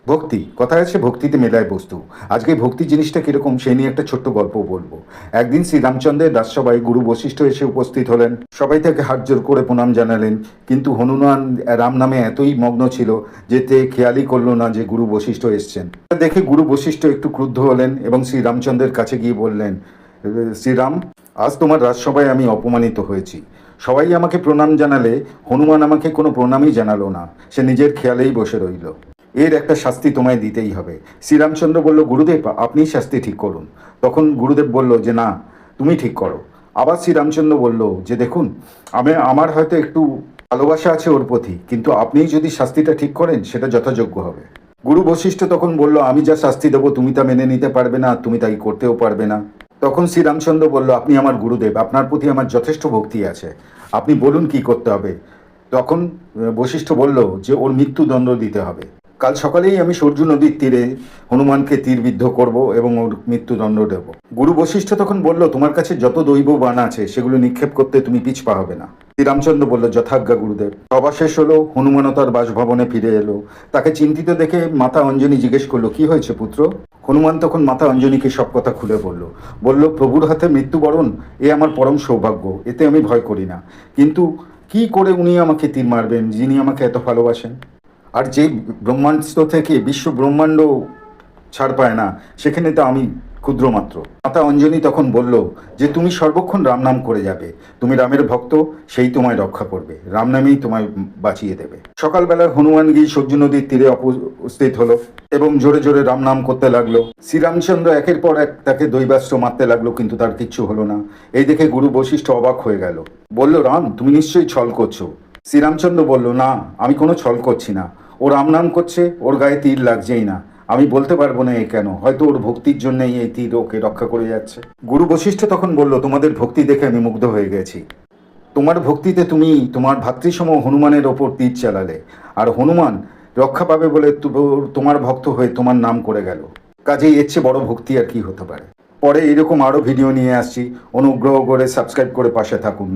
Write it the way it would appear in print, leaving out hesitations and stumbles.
ভক্তি কথায় আছে ভক্তিতে মেলায় বস্তু। আজকে ভক্তি জিনিসটা কিরকম সেই নিয়ে একটা ছোট্ট গল্প বলবো। একদিন শ্রীরামচন্দ্রের রাজসভায় গুরু বশিষ্ঠ এসে উপস্থিত হলেন। সবাই তাকে হাত জোর করে প্রণাম জানালেন, কিন্তু হনুমান রাম নামে এতই মগ্ন ছিল যে তে খেয়ালই করলো না যে গুরু বশিষ্ঠ এসছেন। দেখে গুরু বশিষ্ঠ একটু ক্রুদ্ধ হলেন এবং শ্রীরামচন্দ্রের কাছে গিয়ে বললেন, শ্রীরাম, আজ তোমার রাজসভায় আমি অপমানিত হয়েছি। সবাই আমাকে প্রণাম জানালে হনুমান আমাকে কোনো প্রণামই জানালো না, সে নিজের খেয়ালেই বসে রইল। এর একটা শাস্তি তোমায় দিতেই হবে। শ্রীরামচন্দ্র বলল, গুরুদেব আপনিই শাস্তি ঠিক করুন। তখন গুরুদেব বলল যে না, তুমি ঠিক করো। আবার শ্রীরামচন্দ্র বলল যে দেখুন, আমার হয়তো একটু ভালোবাসা আছে ওর প্রতি, কিন্তু আপনি যদি শাস্তিটা ঠিক করেন সেটা যথাযোগ্য হবে। গুরু বশিষ্ঠ তখন বলল, আমি যা শাস্তি দেবো তুমি তা মেনে নিতে পারবে না, তুমি তাই করতেও পারবে না। তখন শ্রীরামচন্দ্র বলল, আপনি আমার গুরুদেব, আপনার প্রতি আমার যথেষ্ট ভক্তি আছে, আপনি বলুন কি করতে হবে। তখন বশিষ্ঠ বলল যে ওর মৃত্যুদণ্ড দিতে হবে। কাল সকালেই আমি সরজু নদীর তীরে হনুমানকে তীরবিদ্ধ করব এবং ওর মৃত্যুদণ্ড দেব। গুরু বশিষ্ঠ তখন বলল, তোমার কাছে যত দৈব বাণ আছে সেগুলো নিক্ষেপ করতে তুমি পিছপা হবে না। শ্রীরামচন্দ্র বলল, যথাজ্ঞা গুরুদেব। সভা শেষ হলো, হনুমানও তার বাসভবনে ফিরে এলো। তাকে চিন্তিত দেখে মাতা অঞ্জনী জিজ্ঞেস করলো, কি হয়েছে পুত্র? হনুমান তখন মাতা অঞ্জনীকে সব কথা খুলে বলল, প্রভুর হাতে মৃত্যুবরণ এ আমার পরম সৌভাগ্য, এতে আমি ভয় করি না। কিন্তু কি করে উনি আমাকে তীর মারবেন, যিনি আমাকে এত ভালোবাসেন? আর যে ব্রহ্মাণ্ড থেকে বিশ্ব ব্রহ্মাণ্ড ছাড় পায় না, সেখানে তো আমি ক্ষুদ্র মাত্র। মাতা অঞ্জনী তখন বলল যে তুমি সর্বক্ষণ রাম নাম করে যাবে, তুমি রামের ভক্ত, সেই তোমায় রক্ষা করবে, রাম নামেই তোমায় বাঁচিয়ে দেবে। সকালবেলা হনুমান গিয়ে সরজু নদীর তীরে উপস্থিত হলো এবং জোরে জোরে রাম নাম করতে লাগলো। শ্রীরামচন্দ্র একের পর এক তাকে দৈবাস্ত্র মারতে লাগলো, কিন্তু তার কিচ্ছু হলো না। এই দেখে গুরু বশিষ্ঠ অবাক হয়ে গেল, বলল, রাম তুমি নিশ্চয়ই ছল করছো। শ্রীরামচন্দ্র বলল, না, আমি কোনো ছল করছি না। ও রাম নাম করছে, ওর গায়ে তীর লাগছেই না। আমি বলতে পারবো না এ কেন, হয়তো ওর ভক্তির জন্যই এই তীর ওকে রক্ষা করে যাচ্ছে। গুরু বশিষ্ঠ তখন বলল, তোমাদের ভক্তি দেখে আমি মুগ্ধ হয়ে গেছি। তোমার ভক্তিতে তুমি তোমার ভাতৃসম হনুমানের ওপর তীর চালালে, আর হনুমান রক্ষা পাবে বলে তোমার ভক্ত হয়ে তোমার নাম করে গেল। কাজেই এর চেয়ে বড় ভক্তি আর কি হতে পারে। পরে এরকম আরও ভিডিও নিয়ে আসছি, অনুগ্রহ করে সাবস্ক্রাইব করে পাশে থাকুন।